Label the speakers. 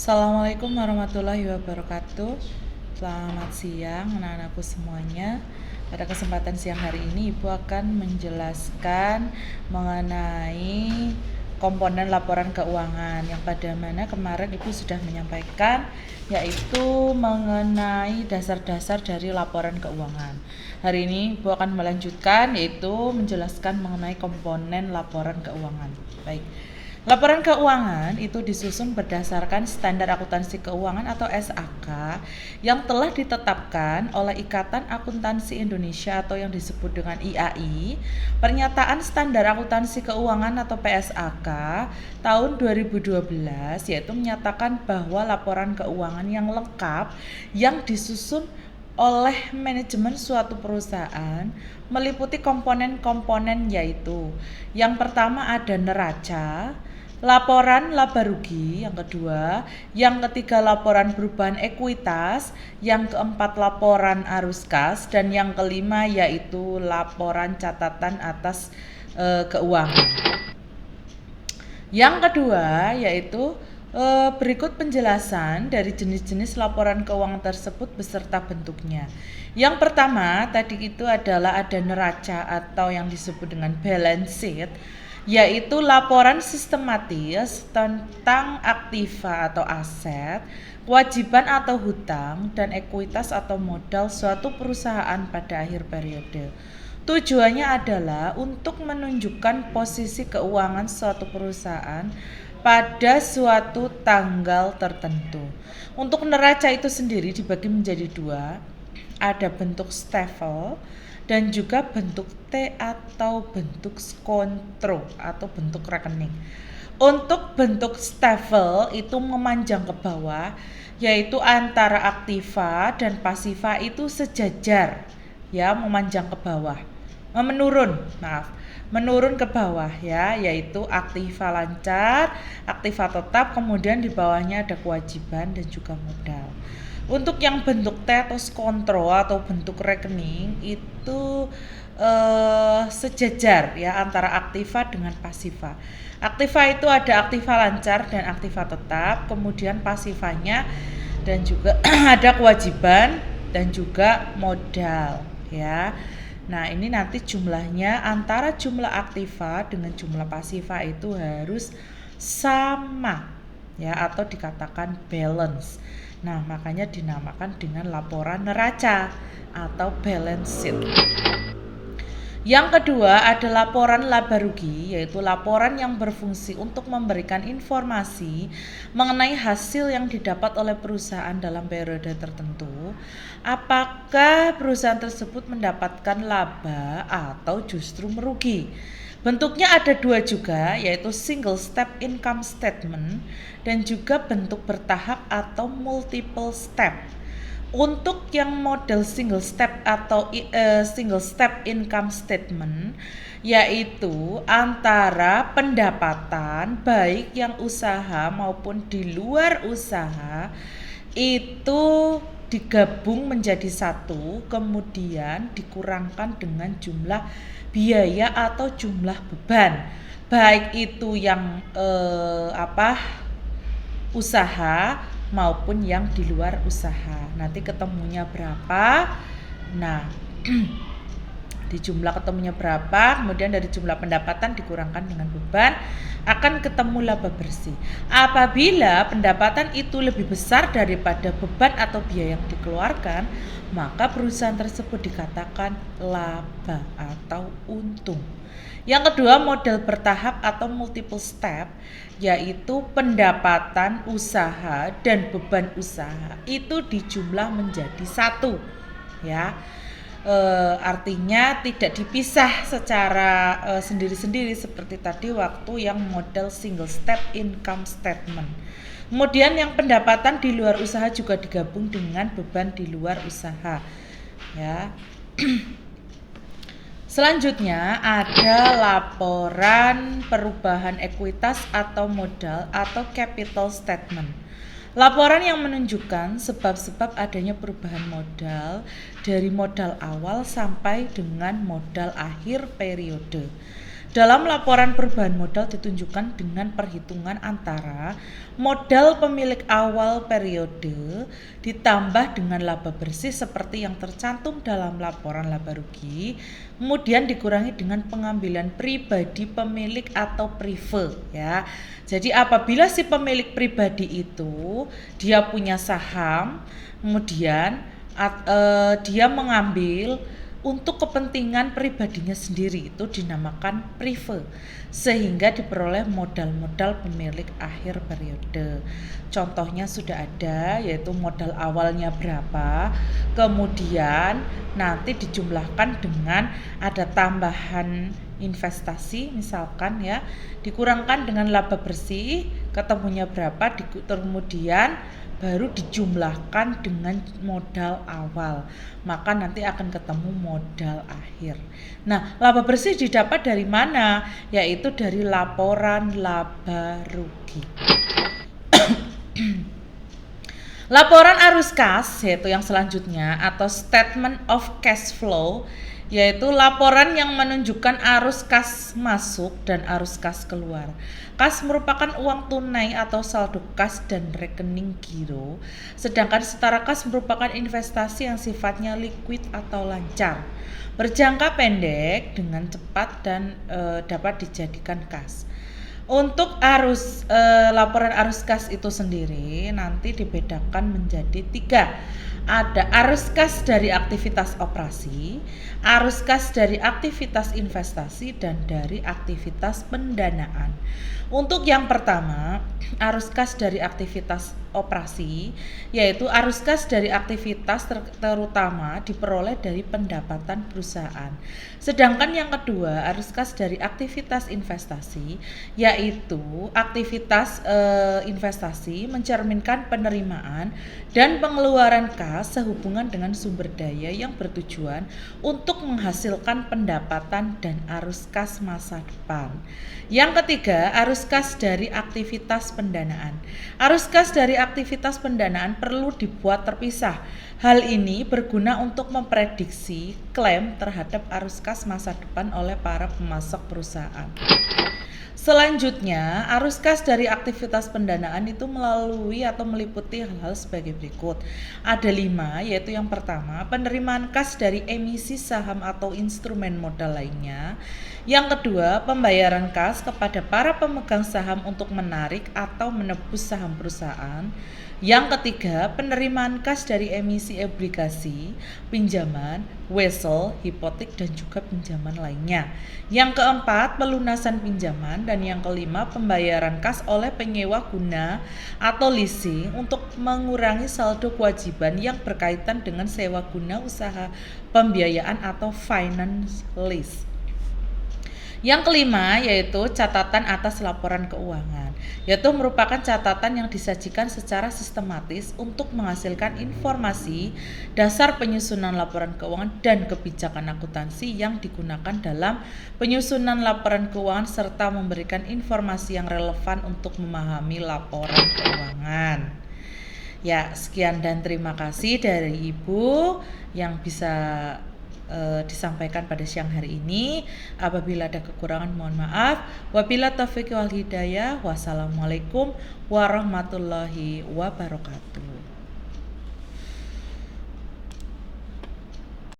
Speaker 1: Assalamualaikum warahmatullahi wabarakatuh. Selamat siang anak-anakku semuanya. Pada kesempatan siang hari ini Ibu akan menjelaskan mengenai komponen laporan keuangan yang pada mana kemarin Ibu sudah menyampaikan, yaitu mengenai dasar-dasar dari laporan keuangan. Hari ini Ibu akan melanjutkan, yaitu menjelaskan mengenai komponen laporan keuangan. Baik. Laporan keuangan itu disusun berdasarkan Standar Akuntansi Keuangan atau SAK yang telah ditetapkan oleh Ikatan Akuntansi Indonesia atau yang disebut dengan IAI, Pernyataan Standar Akuntansi Keuangan atau PSAK tahun 2012, yaitu menyatakan bahwa laporan keuangan yang lengkap yang disusun oleh manajemen suatu perusahaan meliputi komponen-komponen, yaitu yang pertama ada neraca, laporan laba rugi, yang kedua, yang ketiga laporan perubahan ekuitas, yang keempat laporan arus kas, dan yang kelima yaitu laporan catatan atas keuangan. Yang kedua yaitu berikut penjelasan dari jenis-jenis laporan keuangan tersebut beserta bentuknya. Yang pertama tadi itu adalah ada neraca atau yang disebut dengan balance sheet, yaitu laporan sistematis tentang aktiva atau aset, kewajiban atau hutang, dan ekuitas atau modal suatu perusahaan pada akhir periode. Tujuannya adalah untuk menunjukkan posisi keuangan suatu perusahaan pada suatu tanggal tertentu. Untuk neraca itu sendiri dibagi menjadi dua, ada bentuk stafel dan juga bentuk T atau bentuk skontro atau bentuk rekening. Untuk bentuk stafel itu memanjang ke bawah, yaitu antara aktiva dan pasiva itu sejajar, ya, memanjang ke bawah. Menurun ke bawah, ya, yaitu aktiva lancar, aktiva tetap, kemudian di bawahnya ada kewajiban dan juga modal. Untuk yang bentuk T atau skontro atau bentuk rekening itu sejajar, ya, antara aktiva dengan pasiva. Aktiva itu ada aktiva lancar dan aktiva tetap, kemudian pasivanya dan juga ada kewajiban dan juga modal, ya. Nah, ini nanti jumlahnya antara jumlah aktiva dengan jumlah pasiva itu harus sama, ya, atau dikatakan balance. Nah, makanya dinamakan dengan laporan neraca atau balance sheet. Yang kedua ada laporan laba rugi, yaitu laporan yang berfungsi untuk memberikan informasi mengenai hasil yang didapat oleh perusahaan dalam periode tertentu, apakah perusahaan tersebut mendapatkan laba atau justru merugi. Bentuknya ada dua juga, yaitu single step income statement dan juga bentuk bertahap atau multiple step. Untuk yang model single step atau single step income statement, yaitu antara pendapatan baik yang usaha maupun di luar usaha itu digabung menjadi satu, kemudian dikurangkan dengan jumlah biaya atau jumlah beban, baik itu yang usaha maupun yang di luar usaha. Nanti ketemunya berapa? Nah, di jumlah ketemunya berapa, kemudian dari jumlah pendapatan dikurangkan dengan beban, akan ketemu laba bersih. Apabila pendapatan itu lebih besar daripada beban atau biaya yang dikeluarkan, maka perusahaan tersebut dikatakan laba atau untung. Yang kedua, model bertahap atau multiple step, yaitu pendapatan usaha dan beban usaha itu dijumlah menjadi satu, ya. Artinya tidak dipisah secara sendiri-sendiri seperti tadi waktu yang model single step income statement. Kemudian yang pendapatan di luar usaha juga digabung dengan beban di luar usaha, ya. Selanjutnya ada laporan perubahan ekuitas atau modal atau capital statement. Laporan yang menunjukkan sebab-sebab adanya perubahan modal dari modal awal sampai dengan modal akhir periode. Dalam laporan perubahan modal ditunjukkan dengan perhitungan antara modal pemilik awal periode ditambah dengan laba bersih seperti yang tercantum dalam laporan laba rugi, kemudian dikurangi dengan pengambilan pribadi pemilik atau prive ya. Jadi apabila si pemilik pribadi itu dia punya saham, kemudian dia mengambil untuk kepentingan pribadinya sendiri, itu dinamakan prive, sehingga diperoleh modal-modal pemilik akhir periode. Contohnya sudah ada, yaitu modal awalnya berapa, kemudian nanti dijumlahkan dengan ada tambahan investasi misalkan ya, dikurangkan dengan laba bersih, ketemunya berapa, kemudian baru dijumlahkan dengan modal awal, maka nanti akan ketemu modal akhir. Nah, laba bersih didapat dari mana? Yaitu dari laporan laba rugi. Laporan arus kas, yaitu yang selanjutnya, atau statement of cash flow, yaitu laporan yang menunjukkan arus kas masuk dan arus kas keluar. Kas merupakan uang tunai atau saldo kas dan rekening giro, sedangkan setara kas merupakan investasi yang sifatnya liquid atau lancar, berjangka pendek dengan cepat dan dapat dijadikan kas. Untuk laporan arus kas itu sendiri nanti dibedakan menjadi 3. Ada arus kas dari aktivitas operasi, arus kas dari aktivitas investasi, dan dari aktivitas pendanaan. Untuk yang pertama, arus kas dari aktivitas operasi, yaitu arus kas dari aktivitas terutama diperoleh dari pendapatan perusahaan. Sedangkan yang kedua, arus kas dari aktivitas investasi, yaitu aktivitas investasi mencerminkan penerimaan dan pengeluaran kas sehubungan dengan sumber daya yang bertujuan untuk menghasilkan pendapatan dan arus kas masa depan. Yang ketiga, arus kas dari aktivitas pendanaan. Arus kas dari aktivitas pendanaan perlu dibuat terpisah. Hal ini berguna untuk memprediksi klaim terhadap arus kas masa depan oleh para pemasok perusahaan. Selanjutnya, arus kas dari aktivitas pendanaan itu melalui atau meliputi hal-hal sebagai berikut. Ada 5, yaitu yang pertama, penerimaan kas dari emisi saham atau instrumen modal lainnya. Yang kedua, pembayaran kas kepada para pemegang saham untuk menarik atau menebus saham perusahaan. Yang ketiga, penerimaan kas dari emisi obligasi, pinjaman, wesel, hipotek, dan juga pinjaman lainnya. Yang keempat, pelunasan pinjaman. Dan yang kelima, pembayaran kas oleh penyewa guna atau leasing untuk mengurangi saldo kewajiban yang berkaitan dengan sewa guna usaha pembiayaan atau finance lease. Yang kelima yaitu catatan atas laporan keuangan, yaitu merupakan catatan yang disajikan secara sistematis untuk menghasilkan informasi dasar penyusunan laporan keuangan dan kebijakan akuntansi yang digunakan dalam penyusunan laporan keuangan serta memberikan informasi yang relevan untuk memahami laporan keuangan. Ya, sekian dan terima kasih dari Ibu yang bisa disampaikan pada siang hari ini. Apabila ada kekurangan mohon maaf. Wabillahi taufiq wal hidayah. Wassalamualaikum warahmatullahi wabarakatuh.